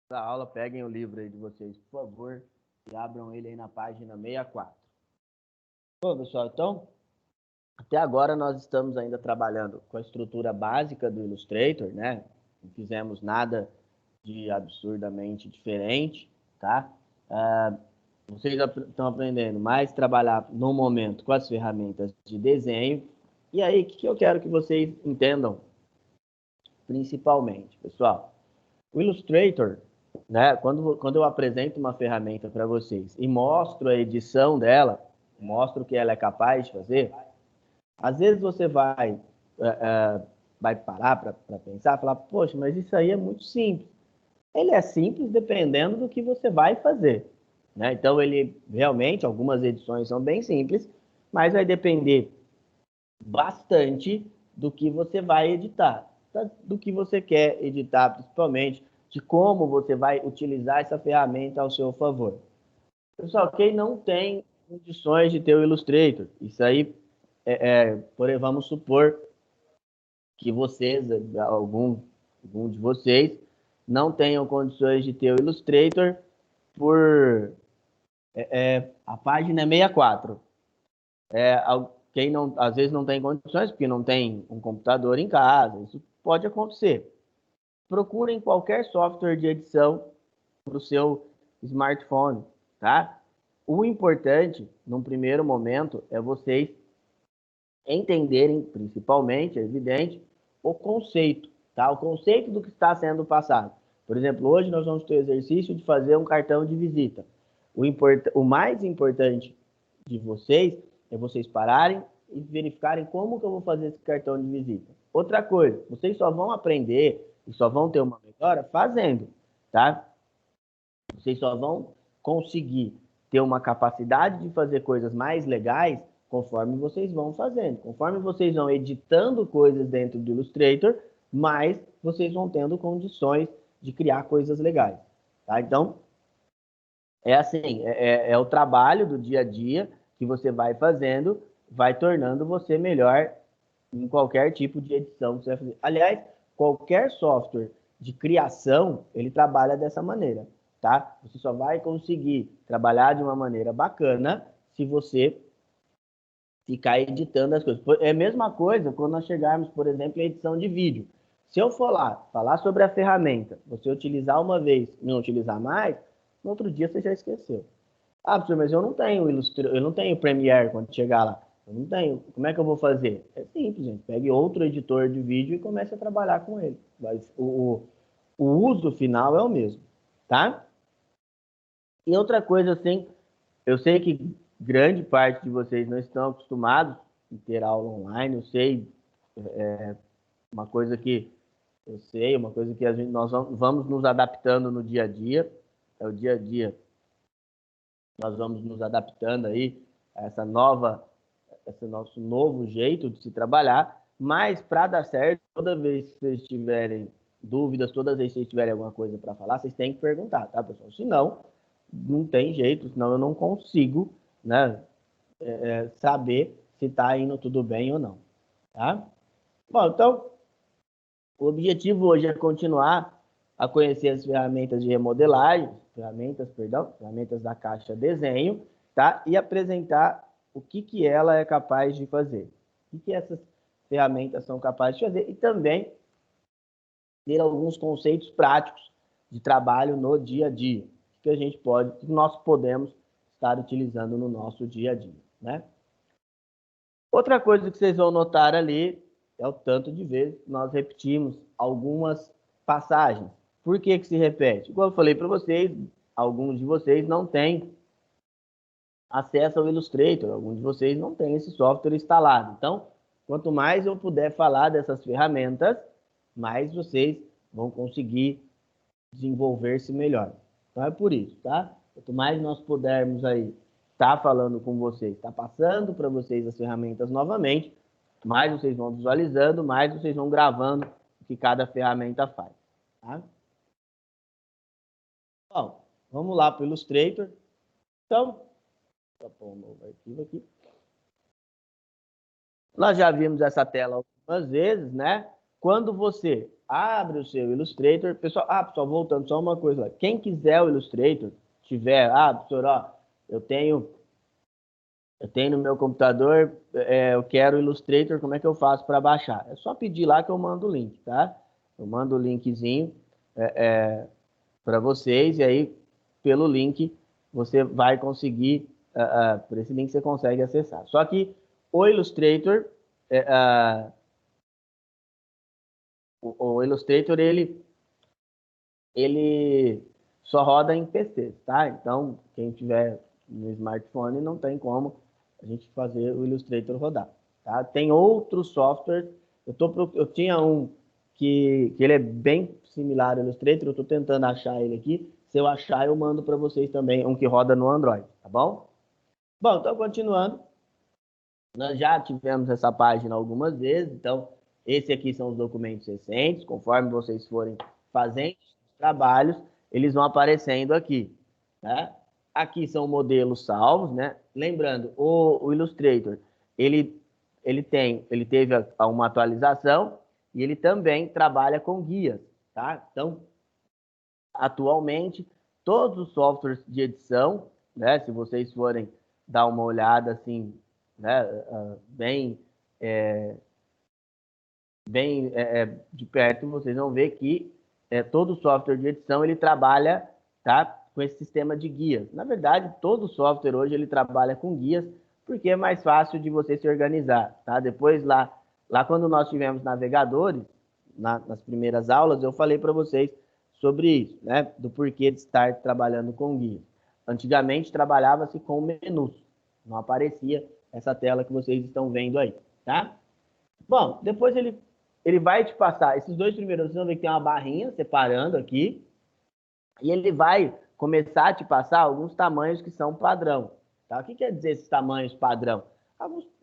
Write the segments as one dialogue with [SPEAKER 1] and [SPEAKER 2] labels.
[SPEAKER 1] da aula, peguem o livro aí de vocês, por favor, e abram ele aí na página 64. Bom, pessoal, então, até agora nós estamos ainda trabalhando com a estrutura básica do Illustrator, né? Não fizemos nada de absurdamente diferente, tá? Vocês estão aprendendo mais trabalhar no momento com as ferramentas de desenho. E aí, o que eu quero que vocês entendam, principalmente, pessoal? O Illustrator, né? Quando eu apresento uma ferramenta para vocês e mostro a edição dela, mostro o que ela é capaz de fazer, às vezes você vai parar para pensar, falar, poxa, mas isso aí é muito simples. Ele é simples dependendo do que você vai fazer, né? Então, ele realmente, algumas edições são bem simples, mas vai depender bastante do que você vai editar, do que você quer editar, principalmente, de como você vai utilizar essa ferramenta ao seu favor. Pessoal, quem não tem condições de ter o Illustrator, isso aí, vamos supor que vocês, algum de vocês, não tenham condições de ter o Illustrator por a página é 64. Quem não, às vezes não tem condições, porque não tem um computador em casa, isso pode acontecer. Procurem qualquer software de edição para o seu smartphone, tá? O importante, num primeiro momento, é vocês entenderem, principalmente, é evidente, o conceito, tá? O conceito do que está sendo passado. Por exemplo, hoje nós vamos ter o exercício de fazer um cartão de visita. O mais importante de vocês é vocês pararem e verificarem como que eu vou fazer esse cartão de visita. Outra coisa, vocês só vão aprender e só vão ter uma melhora fazendo, tá? Vocês só vão conseguir ter uma capacidade de fazer coisas mais legais conforme vocês vão fazendo. Conforme vocês vão editando coisas dentro do Illustrator, mais vocês vão tendo condições de criar coisas legais, tá? Então, é assim, é o trabalho do dia a dia que você vai fazendo, vai tornando você melhor em qualquer tipo de edição que você vai fazer. Aliás, qualquer software de criação, ele trabalha dessa maneira, tá? Você só vai conseguir trabalhar de uma maneira bacana se você ficar editando as coisas. É a mesma coisa quando nós chegarmos, por exemplo, em edição de vídeo. Se eu for lá falar sobre a ferramenta, você utilizar uma vez e não utilizar mais, no outro dia você já esqueceu. Ah, professor, mas eu não tenho eu não tenho Premiere quando chegar lá. Eu não tenho. Como é que eu vou fazer? É simples, gente. Pegue outro editor de vídeo e comece a trabalhar com ele. O uso final é o mesmo, tá? E outra coisa, assim, eu sei que grande parte de vocês não estão acostumados a ter aula online. Eu sei, uma coisa que eu sei, uma coisa que nós vamos nos adaptando no dia a dia. É o dia a dia. Nós vamos nos adaptando aí a esse nosso novo jeito de se trabalhar, mas para dar certo, toda vez que vocês tiverem dúvidas, toda vez que vocês tiverem alguma coisa para falar, vocês têm que perguntar, tá, pessoal? Senão, não tem jeito, senão eu não consigo, né, saber se está indo tudo bem ou não, tá? Bom, então, o objetivo hoje é continuar a conhecer as ferramentas de remodelagem, ferramentas da caixa desenho, tá? E apresentar o que ela é capaz de fazer. O que essas ferramentas são capazes de fazer e também ter alguns conceitos práticos de trabalho no dia a dia, que nós podemos estar utilizando no nosso dia a dia, né? Outra coisa que vocês vão notar ali é o tanto de vezes que nós repetimos algumas passagens. Por que se repete? Igual eu falei para vocês, alguns de vocês não têm acesso ao Illustrator, alguns de vocês não têm esse software instalado. Então, quanto mais eu puder falar dessas ferramentas, mais vocês vão conseguir desenvolver-se melhor. Então, é por isso, tá? Quanto mais nós pudermos aí estar falando com vocês, estar passando para vocês as ferramentas novamente, mais vocês vão visualizando, mais vocês vão gravando o que cada ferramenta faz, tá? Bom, vamos lá para o Illustrator. Então, vou pôr um novo arquivo aqui. Nós já vimos essa tela algumas vezes, né? Quando você abre o seu Illustrator. Pessoal, pessoal, voltando só uma coisa. Quem quiser o Illustrator, tiver, professor, ó, eu tenho no meu computador, eu quero o Illustrator, como é que eu faço para baixar? É só pedir lá que eu mando o link, tá? Eu mando o linkzinho para vocês, e aí, pelo link, você vai conseguir, por esse link você consegue acessar. Só que o Illustrator, o Illustrator, ele só roda em PC, tá? Então, quem tiver no smartphone, não tem como a gente fazer o Illustrator rodar, tá? Tem outros softwares, eu tinha um que ele é bem similar ao Illustrator, eu estou tentando achar ele aqui, se eu achar, eu mando para vocês também, um que roda no Android, tá bom? Bom, então, continuando, nós já tivemos essa página algumas vezes, então, esse aqui são os documentos recentes, conforme vocês forem fazendo os trabalhos, eles vão aparecendo aqui, né? Aqui são modelos salvos, né? Lembrando, o Illustrator, ele teve uma atualização e ele também trabalha com guias, tá? Então, atualmente, todos os softwares de edição, né? Se vocês forem dar uma olhada assim, né? Bem de perto, vocês vão ver que todo software de edição ele trabalha, tá, com esse sistema de guias. Na verdade, todo software hoje ele trabalha com guias porque é mais fácil de você se organizar, tá? Depois lá quando nós tivemos navegadores, nas primeiras aulas, eu falei para vocês sobre isso, né? Do porquê de estar trabalhando com guias. Antigamente trabalhava-se com menus, não aparecia essa tela que vocês estão vendo aí, tá? Bom, depois ele vai te passar, esses dois primeiros, vocês vão ver que tem uma barrinha separando aqui, e ele vai começar a te passar alguns tamanhos que são padrão. Tá? O que quer dizer esses tamanhos padrão?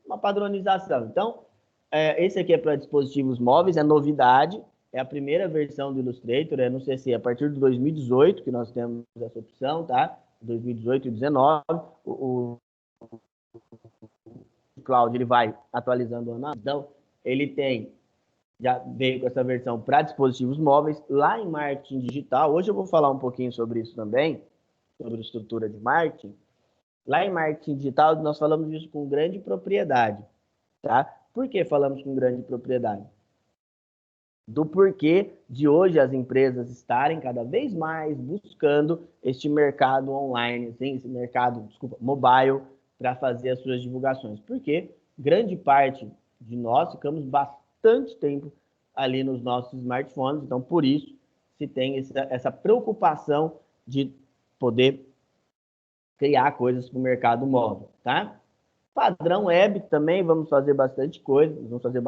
[SPEAKER 1] Uma padronização. Então, esse aqui é para dispositivos móveis, é novidade, é a primeira versão do Illustrator, é no CC, a partir de 2018 que nós temos essa opção, tá? 2018 e 2019, o Cloud ele vai atualizando o ano. Então, ele já veio com essa versão para dispositivos móveis, lá em marketing digital. Hoje eu vou falar um pouquinho sobre isso também, sobre estrutura de marketing. Lá em marketing digital, nós falamos disso com grande propriedade, tá? Por que falamos com grande propriedade? Do porquê de hoje as empresas estarem cada vez mais buscando este mercado online, assim, esse mercado, mobile, para fazer as suas divulgações. Porque grande parte de nós ficamos bastante tempo ali nos nossos smartphones, então por isso se tem essa preocupação de poder criar coisas para o mercado móvel, tá? Padrão web também, vamos fazer bastante coisa, vamos fazer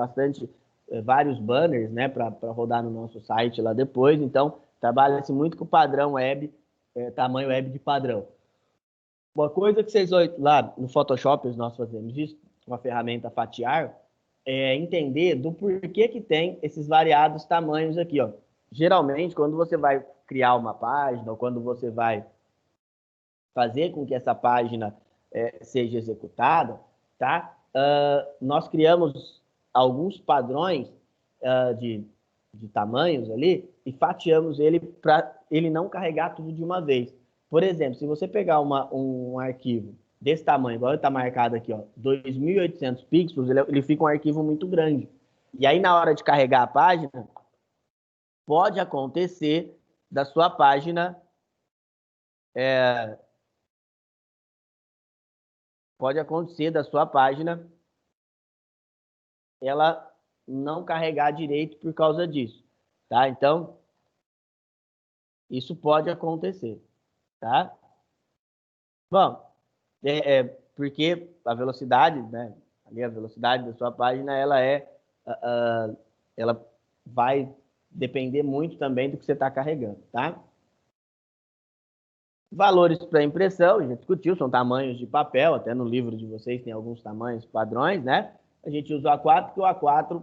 [SPEAKER 1] vários banners, né, para rodar no nosso site lá depois, então trabalha-se muito com padrão web, tamanho web de padrão. Uma coisa que vocês lá no Photoshop, nós fazemos isso, uma ferramenta fatiar, é entender do porquê que tem esses variados tamanhos aqui, ó. Geralmente, quando você vai criar uma página, ou quando você vai fazer com que essa página seja executada, tá? Nós criamos alguns padrões de tamanhos ali e fatiamos ele para ele não carregar tudo de uma vez. Por exemplo, se você pegar um arquivo desse tamanho, igual está marcado aqui, ó, 2.800 pixels, ele fica um arquivo muito grande. E aí, na hora de carregar a página, pode acontecer da sua página ela não carregar direito por causa disso, tá? Então, isso pode acontecer, tá? Bom, porque a velocidade, né? Ali a velocidade da sua página, ela vai depender muito também do que você está carregando, tá? Valores para impressão, a gente discutiu, são tamanhos de papel, até no livro de vocês tem alguns tamanhos padrões, né? A gente usa o A4, porque o A4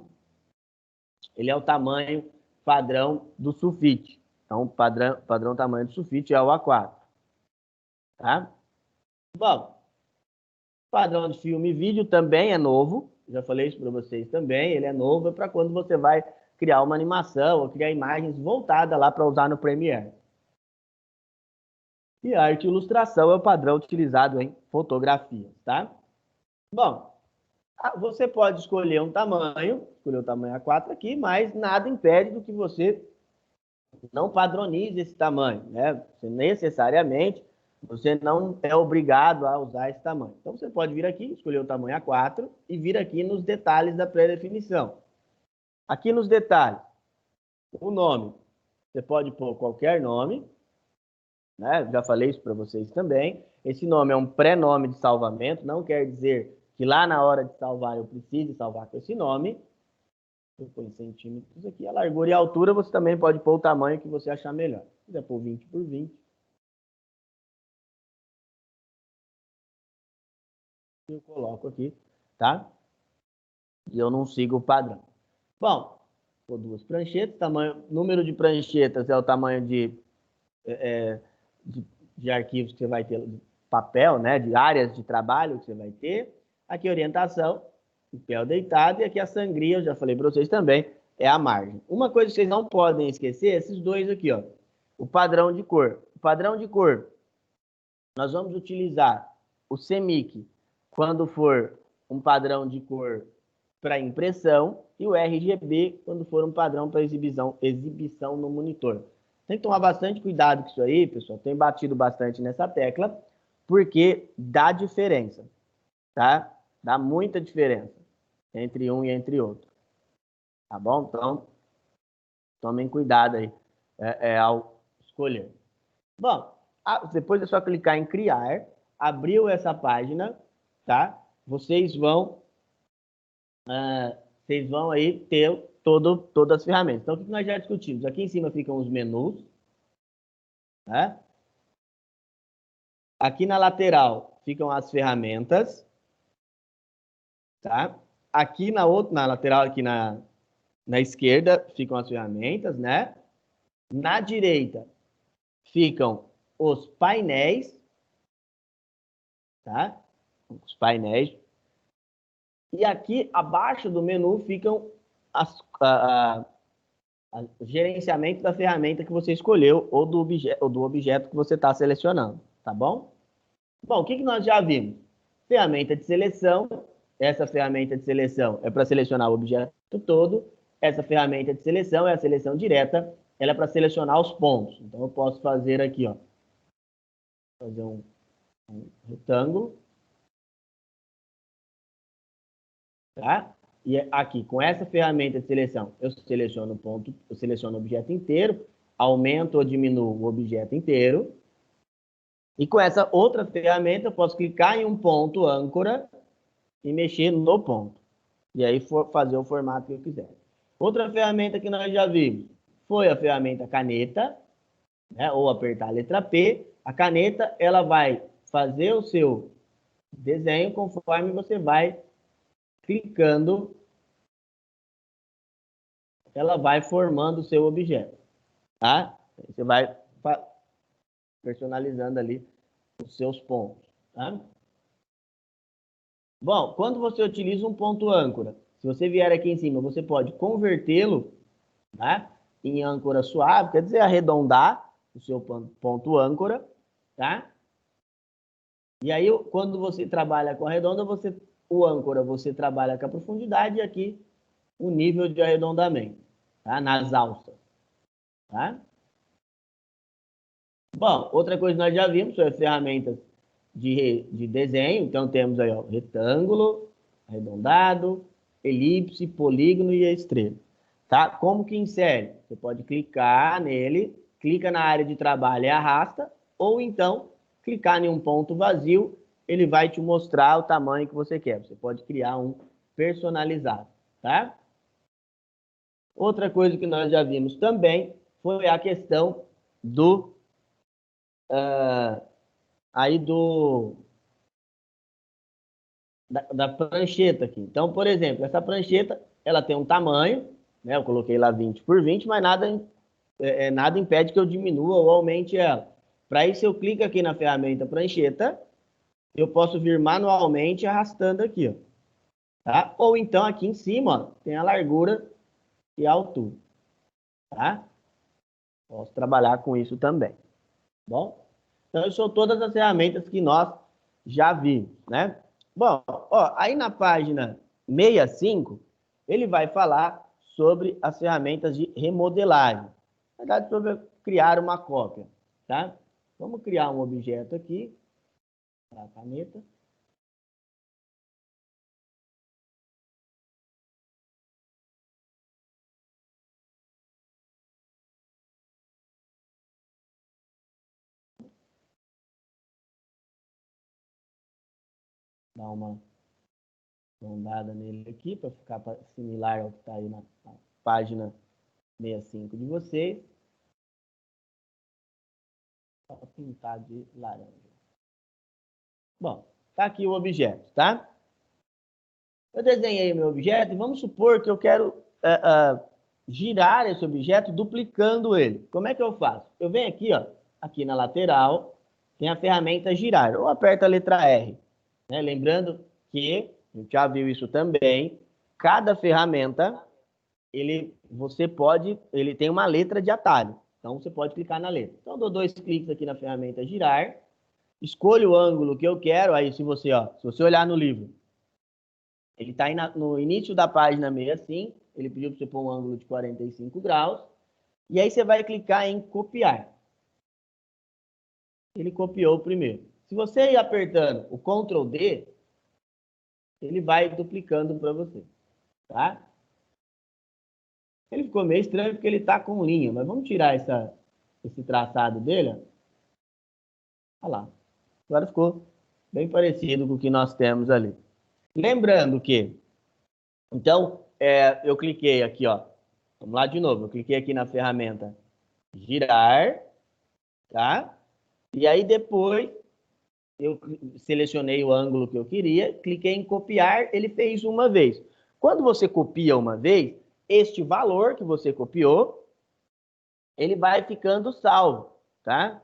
[SPEAKER 1] ele é o tamanho padrão do sulfite. Então, padrão tamanho do sulfite é o A4. Tá? Bom, padrão de filme e vídeo também é novo. Já falei isso para vocês também. Ele é novo, é para quando você vai criar uma animação ou criar imagens voltadas lá para usar no Premiere. E arte e ilustração é o padrão utilizado em fotografia, tá? Bom, você pode escolher um tamanho, escolher o tamanho A4 aqui, mas nada impede do que você não padronize esse tamanho, né? Necessariamente, você não é obrigado a usar esse tamanho. Então, você pode vir aqui, escolher o tamanho A4 e vir aqui nos detalhes da pré-definição. Aqui nos detalhes, o nome. Você pode pôr qualquer nome, né? Já falei isso para vocês também. Esse nome é um pré-nome de salvamento, não quer dizer que lá na hora de salvar eu precise salvar com esse nome. Eu ponho em centímetros aqui. A largura e a altura você também pode pôr o tamanho que você achar melhor. Se quiser pôr 20 por 20. Eu coloco aqui, tá? E eu não sigo o padrão. Bom, pôr duas pranchetas. Número de pranchetas é o tamanho de arquivos que você vai ter, de papel, né? De áreas de trabalho que você vai ter. Aqui a orientação, o pé deitado. E aqui a sangria, eu já falei para vocês também, é a margem. Uma coisa que vocês não podem esquecer, esses dois aqui, ó. O padrão de cor. O padrão de cor, nós vamos utilizar o CMYK quando for um padrão de cor para impressão e o RGB quando for um padrão para exibição no monitor. Tem que tomar bastante cuidado com isso aí, pessoal. Tenho batido bastante nessa tecla, porque dá diferença, tá? Dá muita diferença entre um e entre outro. Tá bom? Então, tomem cuidado aí ao escolher. Bom, depois é só clicar em criar, abriu essa página, tá? Vocês vão aí ter todas as ferramentas. Então, o que nós já discutimos? Aqui em cima ficam os menus, né? Aqui na lateral ficam as ferramentas, tá? Aqui na lateral, aqui na esquerda, ficam as ferramentas, né? Na direita ficam os painéis, tá? Os painéis. E aqui abaixo do menu ficam o gerenciamento da ferramenta que você escolheu ou do objeto que você está selecionando, tá bom? Bom, o que nós já vimos? Ferramenta de seleção. Essa ferramenta de seleção é para selecionar o objeto todo. Essa ferramenta de seleção é a seleção direta. Ela é para selecionar os pontos. Então, eu posso fazer aqui, ó, fazer um retângulo. Tá? E aqui, com essa ferramenta de seleção, eu seleciono o ponto, eu seleciono o objeto inteiro, aumento ou diminuo o objeto inteiro. E com essa outra ferramenta, eu posso clicar em um ponto âncora e mexer no ponto. E aí fazer o formato que eu quiser. Outra ferramenta que nós já vimos foi a ferramenta caneta, né? Ou apertar a letra P. A caneta, ela vai fazer o seu desenho conforme você vai clicando, ela vai formando o seu objeto, tá? Você vai personalizando ali os seus pontos, tá? Bom, quando você utiliza um ponto âncora, se você vier aqui em cima, você pode convertê-lo, tá? Em âncora suave, quer dizer, arredondar o seu ponto âncora, tá? E aí, quando você trabalha com a redonda, o âncora, você trabalha com a profundidade e aqui o nível de arredondamento, tá? Nas alças, tá? Bom, outra coisa que nós já vimos são as ferramentas de desenho. Então, temos aí, ó, retângulo, arredondado, elipse, polígono e a estrela, tá? Como que insere? Você pode clicar nele, clica na área de trabalho e arrasta, ou então, clicar em um ponto vazio, ele vai te mostrar o tamanho que você quer. Você pode criar um personalizado, tá? Outra coisa que nós já vimos também foi a questão do da prancheta aqui. Então, por exemplo, essa prancheta, ela tem um tamanho, né? Eu coloquei lá 20 por 20, mas nada impede que eu diminua ou aumente ela. Para isso, eu clico aqui na ferramenta prancheta, eu posso vir manualmente arrastando aqui, ó, tá? Ou então, aqui em cima, ó, tem a largura e altura, tá? Posso trabalhar com isso também, bom? Então, essas são todas as ferramentas que nós já vimos, né? Bom, ó, aí na página 65, ele vai falar sobre as ferramentas de remodelagem. Na verdade, sobre criar uma cópia, tá? Vamos criar um objeto aqui, para a caneta. Dar uma andada nele aqui, para ficar similar ao que está aí na página 65 de vocês. Só pintar de laranja. Bom, tá aqui o objeto, tá? Eu desenhei o meu objeto e vamos supor que eu quero girar esse objeto duplicando ele. Como é que eu faço? Eu venho aqui, ó, aqui na lateral, tem a ferramenta girar, ou aperto a letra R. Né? Lembrando que, a gente já viu isso também, cada ferramenta, ele tem uma letra de atalho. Então, você pode clicar na letra. Então, eu dou 2 cliques aqui na ferramenta girar, escolho o ângulo que eu quero, aí se você olhar no livro, ele está no início da página 65, ele pediu para você pôr um ângulo de 45 graus, e aí você vai clicar em copiar. Ele copiou o primeiro. Se você ir apertando o Ctrl D, ele vai duplicando para você, tá? Ele ficou meio estranho porque ele está com linha, mas vamos tirar esse traçado dele. Olha lá. Agora ficou bem parecido com o que nós temos ali. Lembrando que, então, eu cliquei aqui, ó. Vamos lá de novo. Eu cliquei aqui na ferramenta girar, tá? E aí depois eu selecionei o ângulo que eu queria, cliquei em copiar, ele fez uma vez. Quando você copia uma vez, este valor que você copiou, ele vai ficando salvo, tá?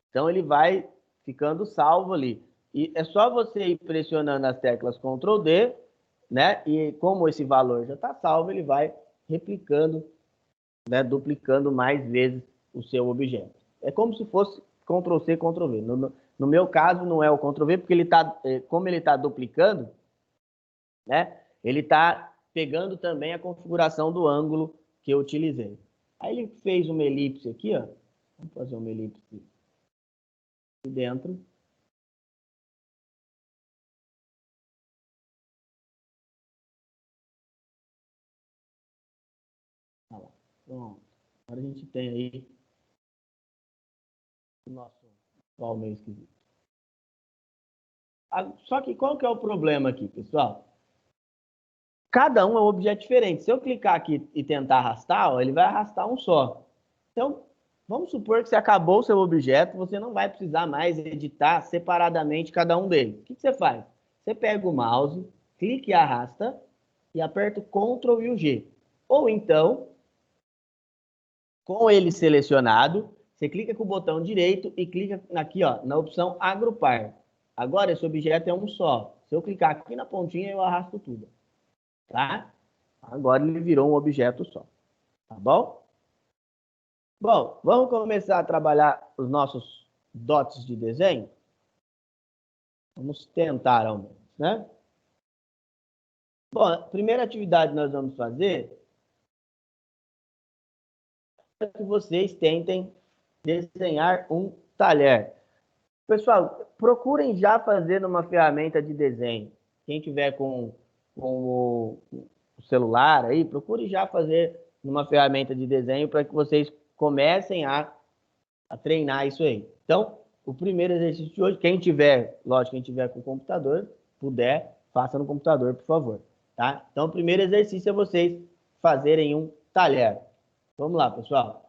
[SPEAKER 1] Então ele vai ficando salvo ali. E é só você ir pressionando as teclas Ctrl D, né? E como esse valor já está salvo, ele vai replicando, né? Duplicando mais vezes o seu objeto. É como se fosse Ctrl C, Ctrl V. No meu caso, não é o Ctrl V, porque como ele está duplicando, né? Ele está pegando também a configuração do ângulo que eu utilizei. Aí ele fez uma elipse aqui, ó. Vamos fazer uma elipse aqui dentro. Olha lá. Pronto. Agora a gente tem aí o nosso atual meio esquisito. Só que qual que é o problema aqui, pessoal? Cada um é um objeto diferente. Se eu clicar aqui e tentar arrastar, ó, ele vai arrastar um só. Então, vamos supor que você acabou o seu objeto, você não vai precisar mais editar separadamente cada um deles. O que você faz? Você pega o mouse, clica e arrasta e aperta o Ctrl e o G. Ou então, com ele selecionado, você clica com o botão direito e clica aqui, ó, na opção agrupar. Agora esse objeto é um só. Se eu clicar aqui na pontinha, eu arrasto tudo, tá? Agora ele virou um objeto só, tá bom? Bom, vamos começar a trabalhar os nossos dots de desenho? Vamos tentar ao menos, né? Bom, a primeira atividade que nós vamos fazer é que vocês tentem desenhar um talher. Pessoal, procurem já fazer numa ferramenta de desenho. Quem tiver com o celular aí, procure já fazer numa ferramenta de desenho para que vocês comecem a treinar isso aí. Então, o primeiro exercício de hoje, quem tiver, lógico, quem tiver com o computador, puder, faça no computador, por favor. Tá? Então, o primeiro exercício é vocês fazerem um talher. Vamos lá, pessoal.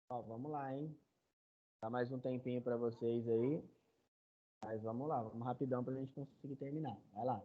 [SPEAKER 1] Ó, vamos lá, hein? Dá mais um tempinho para vocês aí. Mas vamos lá, vamos rapidão para a gente conseguir terminar. Vai lá.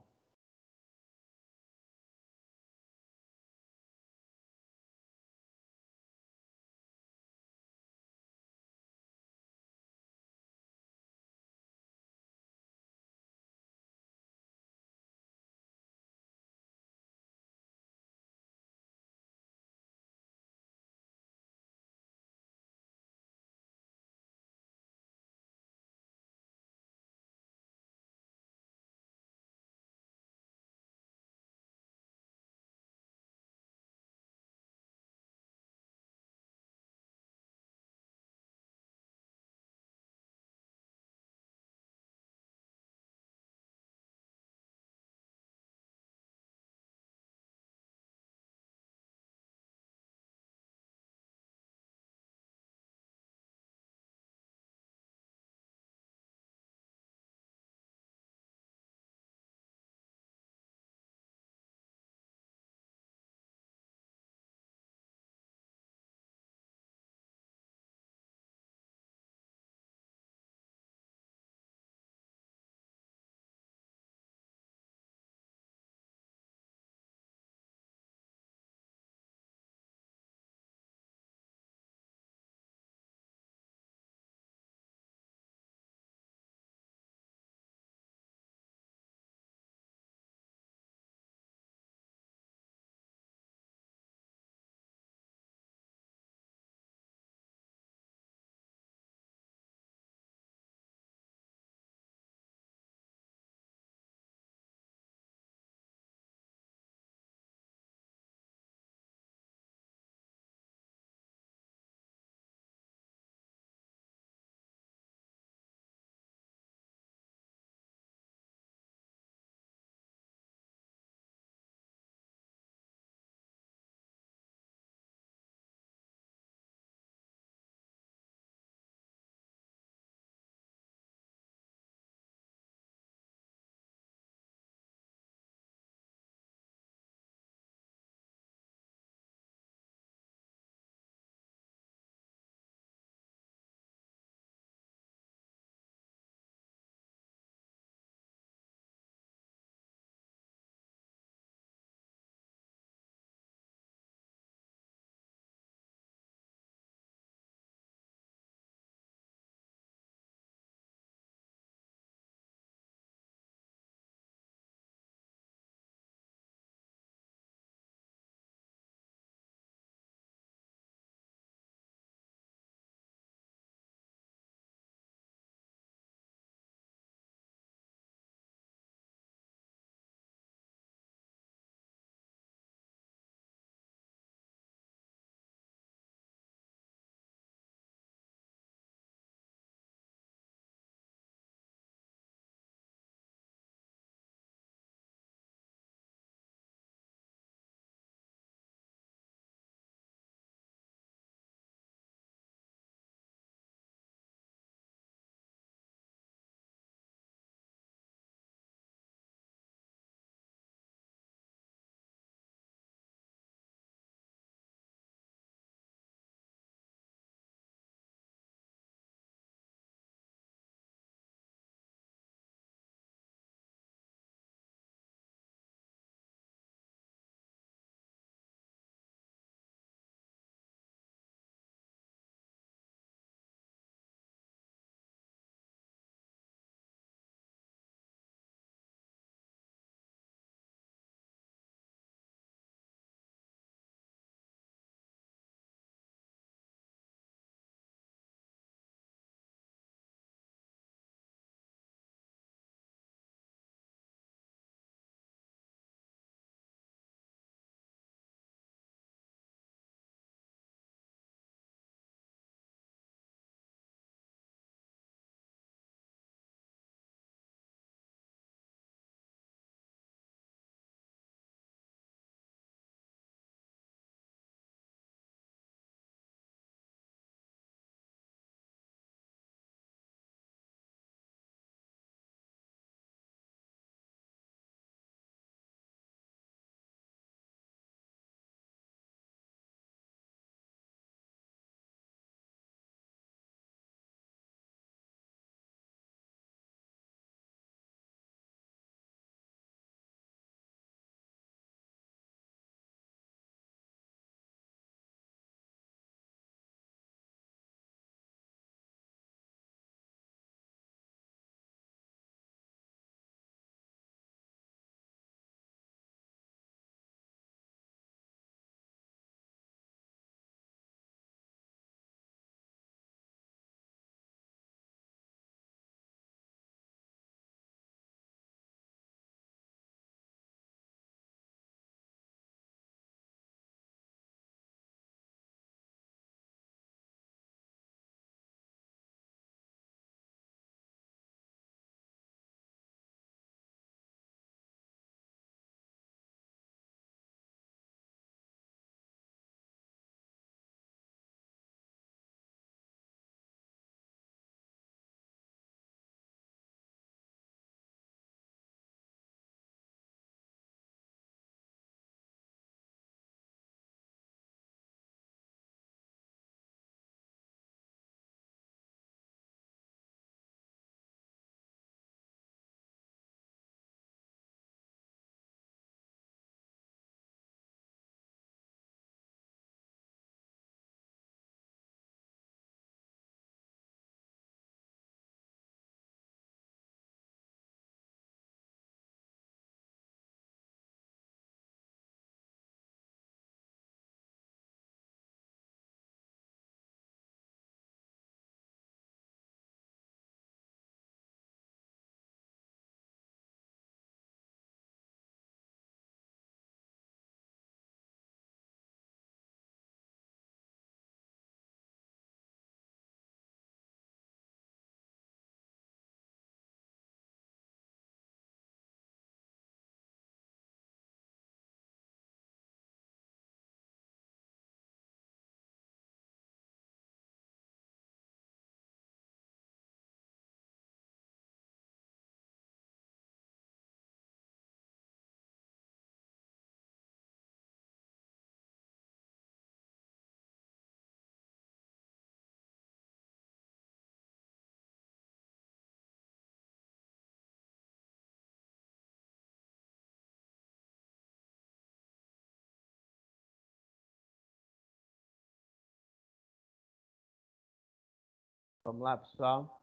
[SPEAKER 1] Vamos lá, pessoal.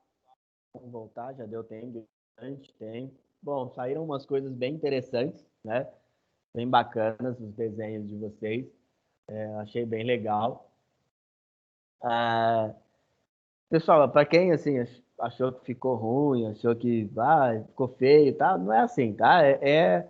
[SPEAKER 1] Vamos voltar, já deu tempo, bastante tempo. Bom, saíram umas coisas bem interessantes, né? Bem bacanas os desenhos de vocês. Achei bem legal. Pessoal, para quem assim achou que ficou ruim, achou que ficou feio, tá? Não é assim, tá? É,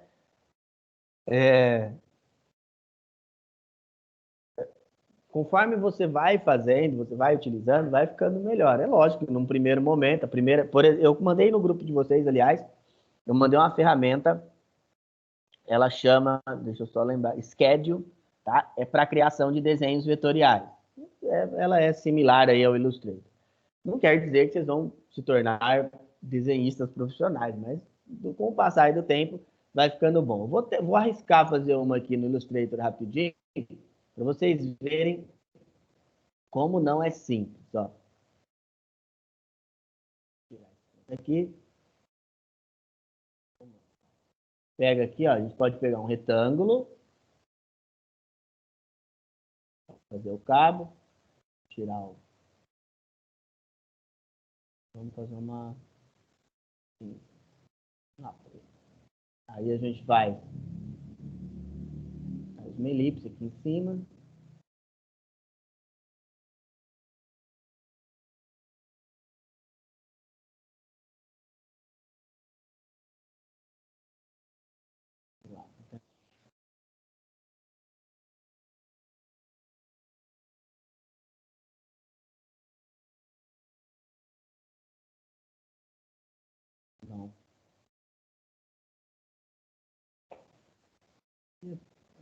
[SPEAKER 1] conforme você vai fazendo, você vai utilizando, vai ficando melhor. É lógico que num primeiro momento, eu mandei no grupo de vocês, aliás, eu mandei uma ferramenta, ela chama, deixa eu só lembrar, Schedule, tá? É para criação de desenhos vetoriais. Ela é similar aí ao Illustrator. Não quer dizer que vocês vão se tornar desenhistas profissionais, mas com o passar do tempo vai ficando bom. Vou arriscar fazer uma aqui no Illustrator rapidinho, para vocês verem como não é simples. Ó. Aqui, pega aqui, ó, a gente pode pegar um retângulo, fazer o cabo, tirar o... Vamos fazer uma... Aí a gente faz uma elipse aqui em cima. Não.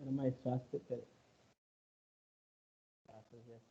[SPEAKER 1] Era mais fácil você fazer assim.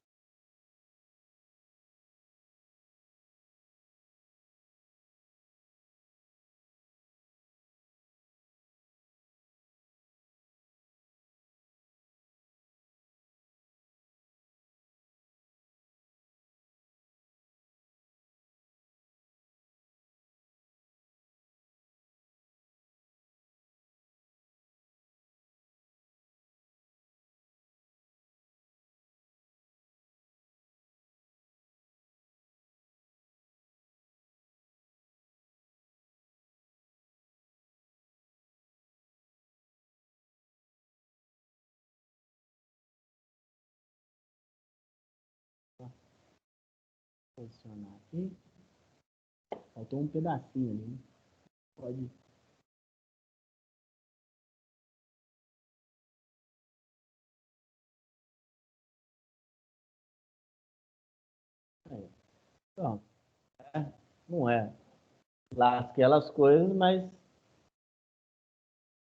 [SPEAKER 1] Posicionar aqui. Faltou um pedacinho ali, né? Pode. Pronto. Não é lá aquelas coisas, mas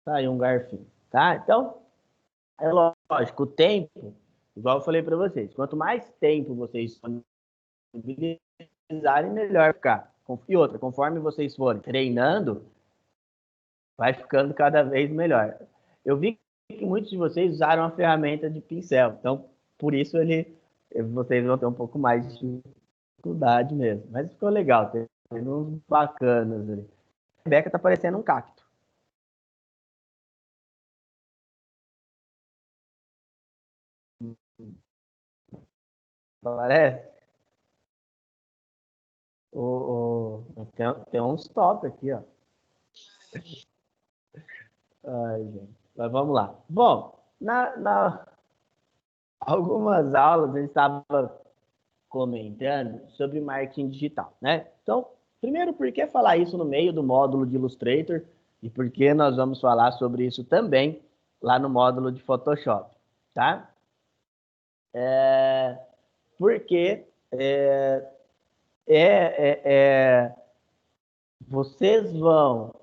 [SPEAKER 1] tá aí um garfinho, tá? Então, é lógico, o tempo, igual eu falei para vocês, quanto mais tempo vocês disponibilizarem, melhor ficar. E outra, conforme vocês forem treinando, vai ficando cada vez melhor. Eu vi que muitos de vocês usaram a ferramenta de pincel, então por isso vocês vão ter um pouco mais de dificuldade mesmo. Mas ficou legal, tem uns bacanas ali. A Rebeca tá parecendo um cacto. Parece? Tem uns top aqui, ó. Ai, gente. Mas vamos lá. Bom, algumas aulas a gente estava comentando sobre marketing digital, né? Então, primeiro, por que falar isso no meio do módulo de Illustrator e por que nós vamos falar sobre isso também lá no módulo de Photoshop, tá? Porque vocês vão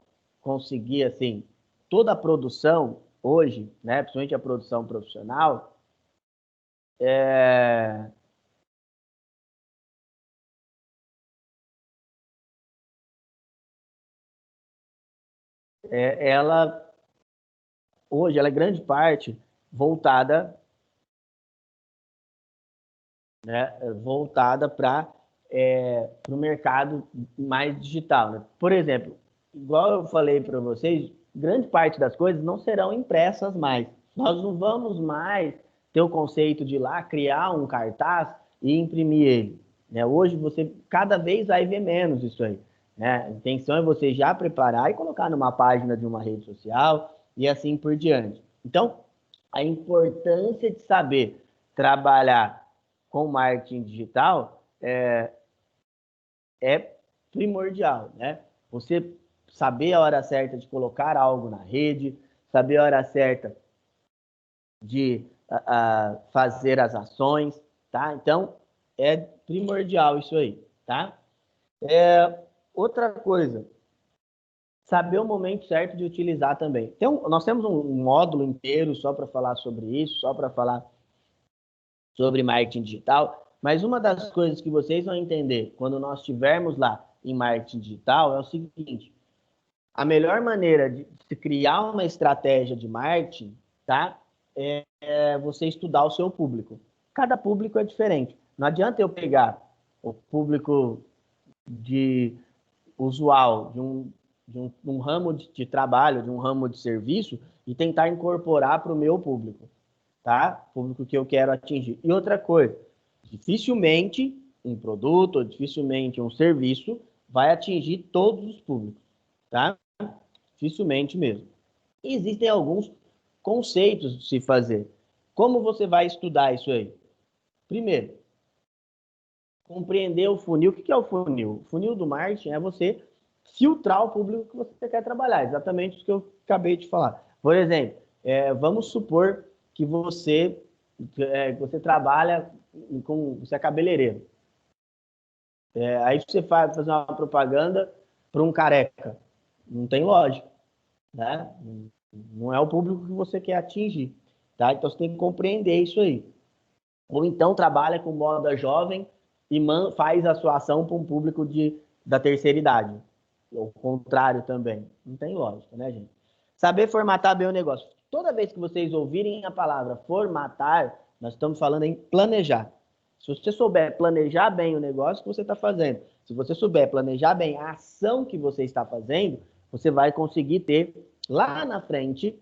[SPEAKER 1] conseguir, assim, toda a produção hoje, né, principalmente a produção profissional, é, ela hoje ela é grande parte voltada, né, voltada para o mercado mais digital. Né? Por exemplo, igual eu falei para vocês, grande parte das coisas não serão impressas mais. Nós não vamos mais ter o conceito de ir lá criar um cartaz e imprimir ele. né? Hoje você cada vez vai ver menos isso aí, né? A intenção é você já preparar e colocar numa página de uma rede social e assim por diante. Então, a importância de saber trabalhar com marketing digital é primordial, né? Você saber a hora certa de colocar algo na rede, saber a hora certa de fazer as ações, tá? Então, é primordial isso aí, tá? Outra coisa, saber o momento certo de utilizar também. Nós temos um módulo inteiro só para falar sobre isso, só para falar sobre marketing digital, mas uma das coisas que vocês vão entender quando nós estivermos lá em marketing digital é o seguinte: a melhor maneira de se criar uma estratégia de marketing, tá? É você estudar o seu público. Cada público é diferente. Não adianta eu pegar o público de usual de um ramo de trabalho, de um ramo de serviço e tentar incorporar para o meu público, tá? Público que eu quero atingir. E outra coisa, dificilmente um produto ou dificilmente um serviço vai atingir todos os públicos, tá? Dificilmente mesmo. E existem alguns conceitos de se fazer. Como você vai estudar isso aí? Primeiro, compreender o funil. O que é o funil? O funil do marketing é você filtrar o público que você quer trabalhar. Exatamente isso que eu acabei de falar. Por exemplo, vamos supor que você trabalha você é cabeleireiro. Aí você faz fazer uma propaganda para um careca. Não tem lógica, né? Não é o público que você quer atingir, tá? Então você tem que compreender isso aí. Ou então trabalha com moda jovem e faz a sua ação para um público da terceira idade. O contrário também. Não tem lógica, né, gente? Saber formatar bem o negócio. Toda vez que vocês ouvirem a palavra formatar, nós estamos falando em planejar. Se você souber planejar bem o negócio que você está fazendo, se você souber planejar bem a ação que você está fazendo, você vai conseguir ter lá na frente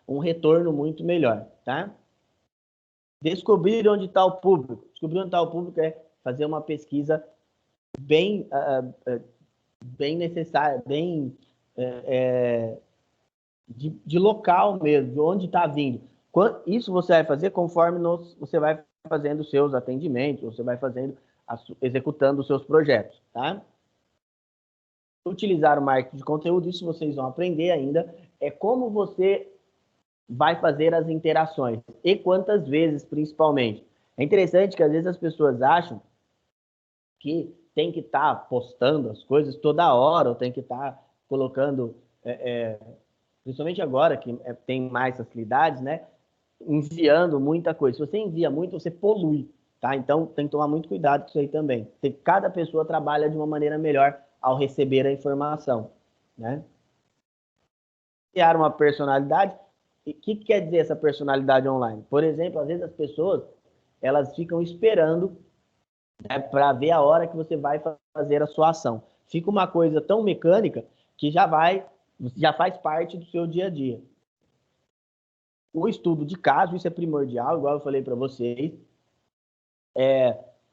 [SPEAKER 1] um retorno muito melhor, tá? Descobrir onde está o público. Descobrir onde está o público é fazer uma pesquisa bem, bem necessária, bem de local mesmo, de onde está vindo. Isso você vai fazer conforme você vai fazendo os seus atendimentos, você vai executando os seus projetos, tá? Utilizar o marketing de conteúdo, isso vocês vão aprender ainda, é como você vai fazer as interações e quantas vezes, principalmente. É interessante que às vezes as pessoas acham que tem que estar postando as coisas toda hora, ou tem que estar colocando, principalmente agora que tem mais facilidades, né? Enviando muita coisa. Se você envia muito, você polui, tá? Então tem que tomar muito cuidado com isso aí também. Cada pessoa trabalha de uma maneira melhor ao receber a informação, né? Criar uma personalidade. O que quer dizer essa personalidade online? Por exemplo, às vezes as pessoas elas ficam esperando, né, para ver a hora que você vai fazer a sua ação. Fica uma coisa tão mecânica que já faz parte do seu dia a dia. O estudo de caso, isso é primordial, igual eu falei para vocês.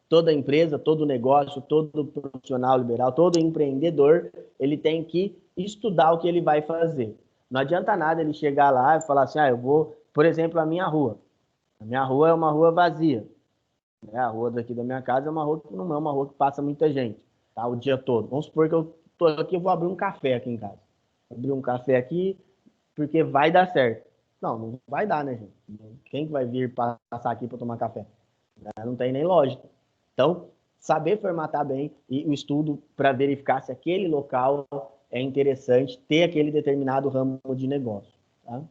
[SPEAKER 1] Toda empresa, todo negócio, todo profissional liberal, todo empreendedor, ele tem que estudar o que ele vai fazer. Não adianta nada ele chegar lá e falar assim, eu vou, por exemplo, a minha rua. A minha rua é uma rua vazia. A rua daqui da minha casa é uma rua que não é uma rua que passa muita gente, tá? O dia todo. Vamos supor que eu tô aqui, eu vou abrir um café aqui em casa. Vou abrir um café aqui porque vai dar certo. Não vai dar, né, gente? Quem que vai vir passar aqui para tomar café? Não tem nem lógica. Então, saber formatar bem e o estudo para verificar se aquele local é interessante, ter aquele determinado ramo de negócio, tá?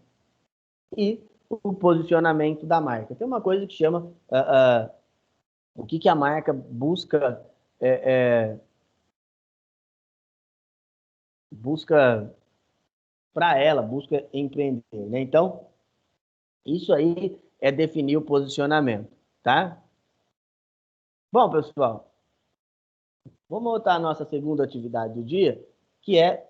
[SPEAKER 1] E o posicionamento da marca. Tem uma coisa que chama o que a marca busca para ela, busca empreender, né? Então, isso aí é definir o posicionamento, tá? Bom, pessoal, vamos voltar à nossa segunda atividade do dia, que é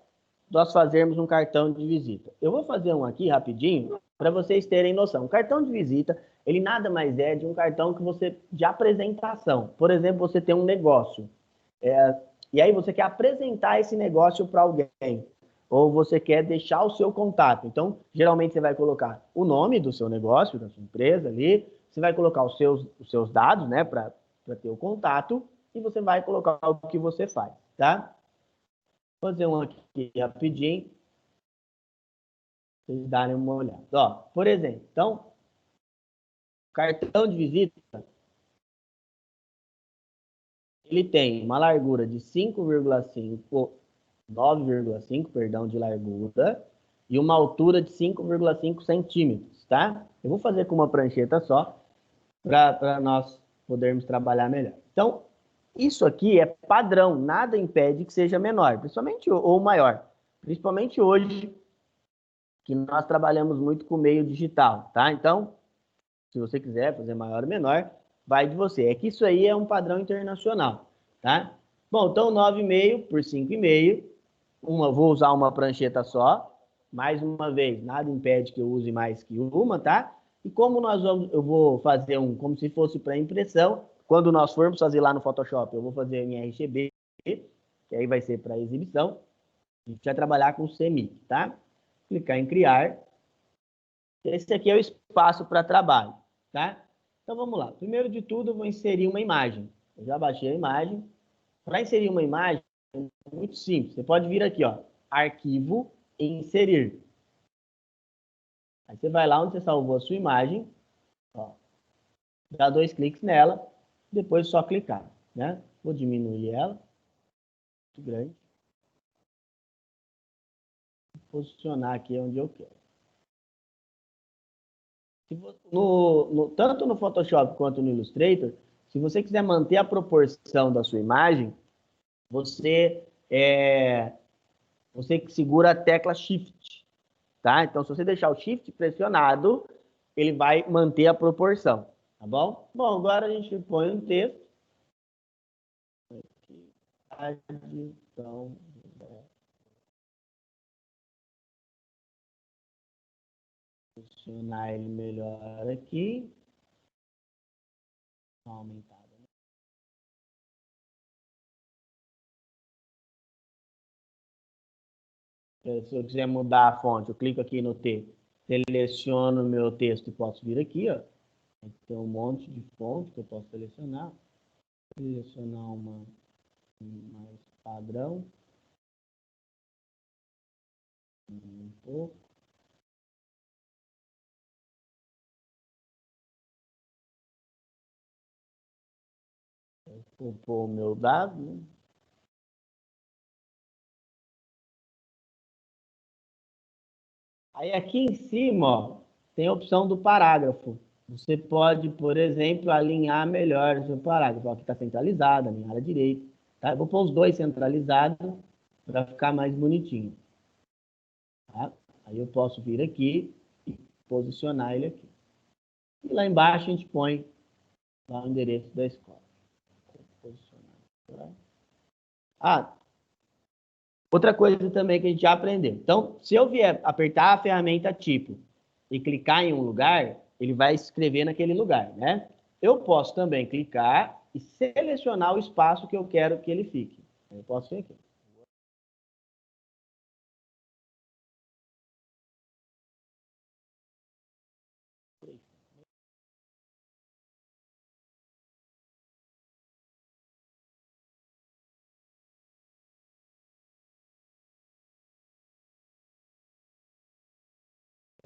[SPEAKER 1] nós fazermos um cartão de visita? Eu vou fazer um aqui rapidinho para vocês terem noção. O cartão de visita, ele nada mais é de um cartão que você de apresentação. Por exemplo, você tem um negócio e aí você quer apresentar esse negócio para alguém ou você quer deixar o seu contato. Então, geralmente você vai colocar o nome do seu negócio, da sua empresa ali, você vai colocar os seus dados, né, para ter o contato e você vai colocar o que você faz, tá? Vou fazer um aqui rapidinho, para vocês darem uma olhada. Ó, por exemplo, então, cartão de visita, ele tem uma largura de 5,5, 9,5, perdão, de largura, e uma altura de 5,5 centímetros, tá? Eu vou fazer com uma prancheta só, para nós podermos trabalhar melhor. Então, isso aqui é padrão, nada impede que seja menor, principalmente ou maior. Principalmente hoje, que nós trabalhamos muito com o meio digital, tá? Então, se você quiser fazer maior ou menor, vai de você. É que isso aí é um padrão internacional, tá? Bom, então 9,5 por 5,5. Vou usar uma prancheta só. Mais uma vez, nada impede que eu use mais que uma, tá? E como eu vou fazer como se fosse para impressão, quando nós formos fazer lá no Photoshop, eu vou fazer em RGB, que aí vai ser para exibição. A gente vai trabalhar com CMYK, tá? Clicar em criar. Esse aqui é o espaço para trabalho, tá? Então vamos lá. Primeiro de tudo, eu vou inserir uma imagem. Eu já baixei a imagem. Para inserir uma imagem, é muito simples. Você pode vir aqui, ó, arquivo e inserir. Aí você vai lá onde você salvou a sua imagem, ó, dá 2 cliques nela, depois só clicar, né? Vou diminuir ela, muito grande. Vou posicionar aqui onde eu quero. Tanto no Photoshop quanto no Illustrator, se você quiser manter a proporção da sua imagem, você segura a tecla Shift, tá? Então, se você deixar o Shift pressionado, ele vai manter a proporção, tá bom? Bom, agora a gente põe um texto. Então, posicionar ele melhor aqui. Aumentada. Se eu quiser mudar a fonte, eu clico aqui no T, seleciono o meu texto e posso vir aqui, ó. Tem um monte de fonte que eu posso selecionar. Selecionar uma mais padrão. Um pouco. Vou pôr o meu dado, né? Aí aqui em cima, ó, tem a opção do parágrafo. Você pode, por exemplo, alinhar melhor o seu parágrafo. Aqui está centralizado, alinhar à direita. Tá? Eu vou pôr os dois centralizados para ficar mais bonitinho. Tá? Aí eu posso vir aqui e posicionar ele aqui. E lá embaixo a gente põe lá o endereço da escola. Ah, outra coisa também que a gente já aprendeu. Então, se eu vier apertar a ferramenta tipo e clicar em um lugar, ele vai escrever naquele lugar, né? Eu posso também clicar e selecionar o espaço que eu quero que ele fique. Eu posso vir aqui.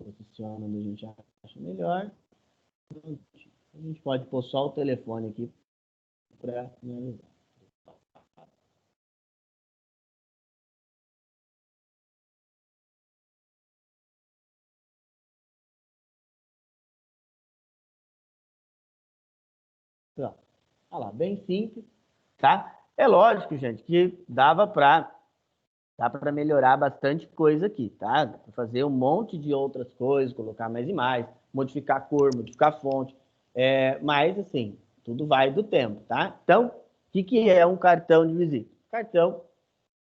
[SPEAKER 1] Posiciona onde a gente acha melhor. A gente pode pôr só o telefone aqui para finalizar. Pronto. Olha lá, bem simples, tá? É lógico, gente, que dá para melhorar bastante coisa aqui, tá? Dá para fazer um monte de outras coisas, colocar mais imagens, modificar a cor, modificar a fonte. Mas, assim, tudo vai do tempo, tá? Então, o que é um cartão de visita? Cartão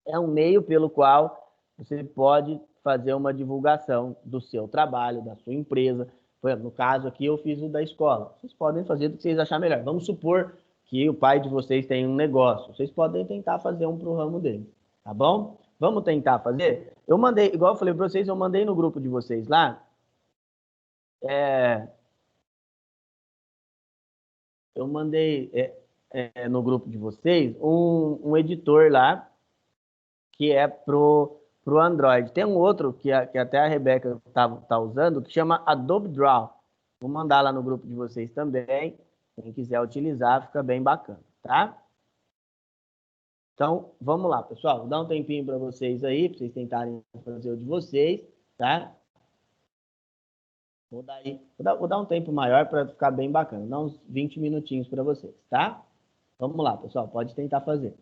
[SPEAKER 1] é um meio pelo qual você pode fazer uma divulgação do seu trabalho, da sua empresa. Por exemplo, no caso aqui, eu fiz o da escola. Vocês podem fazer do que vocês acharem melhor. Vamos supor que o pai de vocês tem um negócio. Vocês podem tentar fazer um para o ramo dele, tá bom? Vamos tentar fazer? Eu mandei, igual eu falei para vocês, eu mandei no grupo de vocês lá. Eu mandei no grupo de vocês um editor lá que é pro Android. Tem um outro que até a Rebeca tá usando, que chama Adobe Draw. Vou mandar lá no grupo de vocês também. Quem quiser utilizar, fica bem bacana, tá? Então, vamos lá, pessoal. Vou dar um tempinho para vocês aí, para vocês tentarem fazer o de vocês, tá? Vou dar um tempo maior para ficar bem bacana. Dar uns 20 minutinhos para vocês, tá? Vamos lá, pessoal. Pode tentar fazer.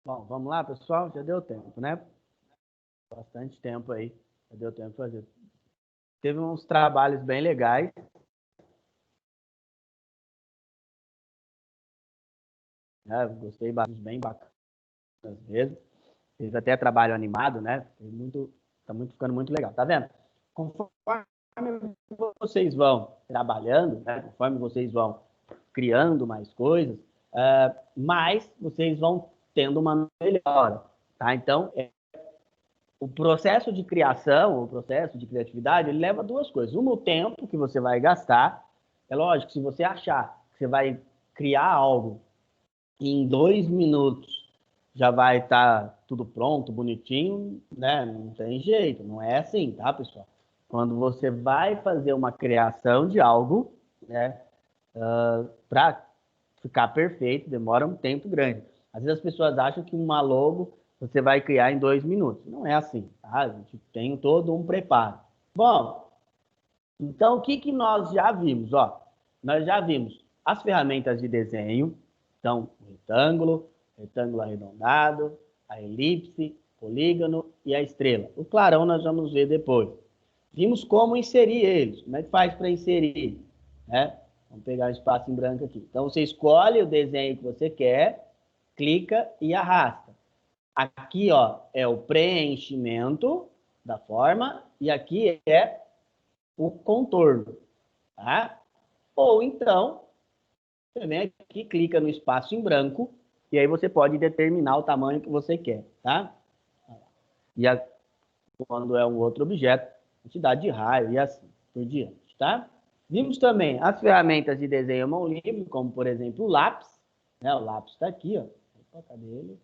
[SPEAKER 1] Bom, vamos lá, pessoal? Já deu tempo, né? Bastante tempo aí. Já deu tempo de fazer. Teve uns trabalhos bem legais, né? Gostei bastante, bem bacanas mesmo. Fiz até trabalho animado, né? Tá muito ficando muito legal. Tá vendo? Conforme vocês vão trabalhando, né? Conforme vocês vão criando mais coisas, mais vocês vão tendo uma melhora, tá? Então, o processo de criação, o processo de criatividade, ele leva duas coisas. Uma, o tempo que você vai gastar. É lógico, se você achar que você vai criar algo e em 2 minutos já vai estar tudo pronto, bonitinho, né? Não tem jeito, não é assim, tá, pessoal? Quando você vai fazer uma criação de algo, né, para ficar perfeito, demora um tempo grande. Às vezes as pessoas acham que uma logo você vai criar em 2 minutos. Não é assim, tá? A gente tem todo um preparo. Bom, então o que nós já vimos? Ó, nós já vimos as ferramentas de desenho, então o retângulo, retângulo arredondado, a elipse, polígono e a estrela. O clarão nós vamos ver depois. Vimos como inserir eles, como é que faz para inserir, né? Vamos pegar o espaço em branco aqui. Então, você escolhe o desenho que você quer, clica e arrasta. Aqui, ó, é o preenchimento da forma e aqui é o contorno, tá? Ou então, você vem aqui, clica no espaço em branco e aí você pode determinar o tamanho que você quer, tá? E a, quando é um outro objeto, quantidade de raio e assim por diante, tá? Vimos também as ferramentas de desenho à mão livre, como, por exemplo, o lápis. Né? O lápis está aqui, ó. Opa, cadê ele?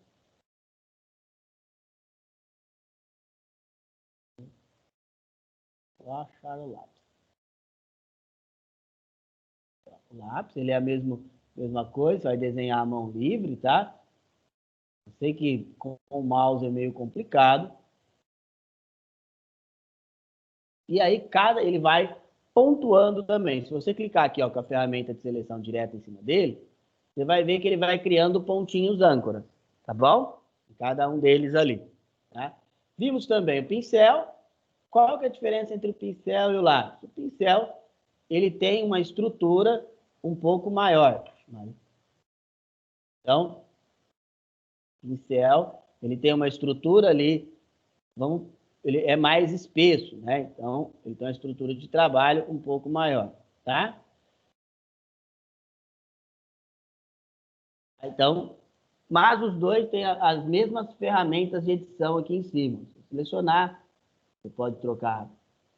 [SPEAKER 1] Vou achar o lápis. O lápis, ele é a mesma coisa, vai desenhar à mão livre, tá? Eu sei que com o mouse é meio complicado. E aí, ele vai pontuando também. Se você clicar aqui, ó, com a ferramenta de seleção direta em cima dele, você vai ver que ele vai criando pontinhos âncoras, tá bom? Cada um deles ali, tá? Vimos também o pincel. Qual que é a diferença entre o pincel e o lápis? O pincel, ele tem uma estrutura um pouco maior. Então, o pincel, ele tem uma estrutura ali, ele é mais espesso, né? Então, ele tem uma estrutura de trabalho um pouco maior, tá? Então, mas os dois têm as mesmas ferramentas de edição aqui em cima. Se selecionar, você pode trocar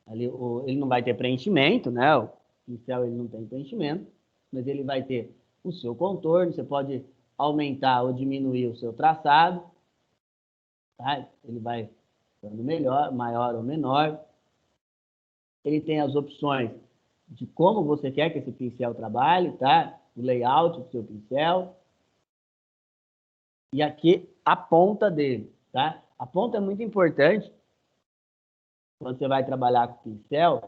[SPEAKER 1] ali, ele não vai ter preenchimento, né? O pincel ele não tem preenchimento, mas ele vai ter o seu contorno, você pode aumentar ou diminuir o seu traçado, tá? Ele vai ficando melhor, maior ou menor. Ele tem as opções de como você quer que esse pincel trabalhe, tá? O layout do seu pincel. E aqui a ponta dele, tá? A ponta é muito importante quando você vai trabalhar com pincel,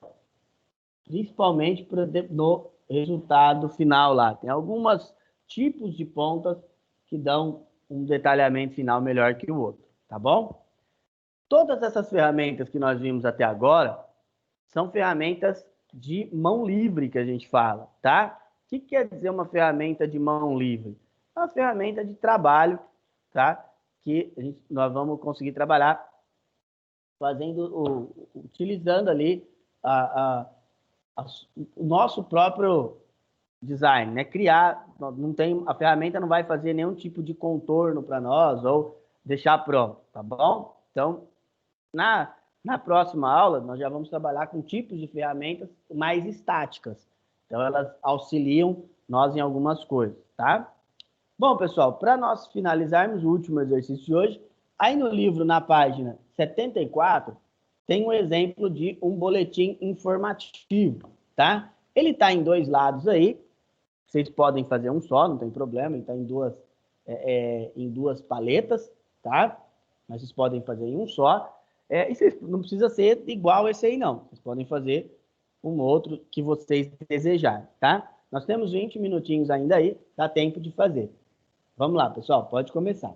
[SPEAKER 1] principalmente no resultado final lá. Tem alguns tipos de pontas que dão um detalhamento final melhor que o outro, tá bom? Todas essas ferramentas que nós vimos até agora são ferramentas de mão livre que a gente fala, tá? O que quer dizer uma ferramenta de mão livre? É uma ferramenta de trabalho, tá? Que nós vamos conseguir trabalhar utilizando ali o nosso próprio design, né? Criar, não tem, a ferramenta não vai fazer nenhum tipo de contorno para nós ou deixar pronto, tá bom? Então, na próxima aula, nós já vamos trabalhar com tipos de ferramentas mais estáticas. Então, elas auxiliam nós em algumas coisas, tá? Bom, pessoal, para nós finalizarmos o último exercício de hoje, aí no livro, na página 74, tem um exemplo de um boletim informativo, tá? Ele está em dois lados aí, vocês podem fazer um só, não tem problema, ele está em duas paletas, tá? Mas vocês podem fazer em um só. E vocês, não precisa ser igual esse aí, não. Vocês podem fazer um outro que vocês desejarem, tá? Nós temos 20 minutinhos ainda aí, dá tempo de fazer. Vamos lá, pessoal, pode começar.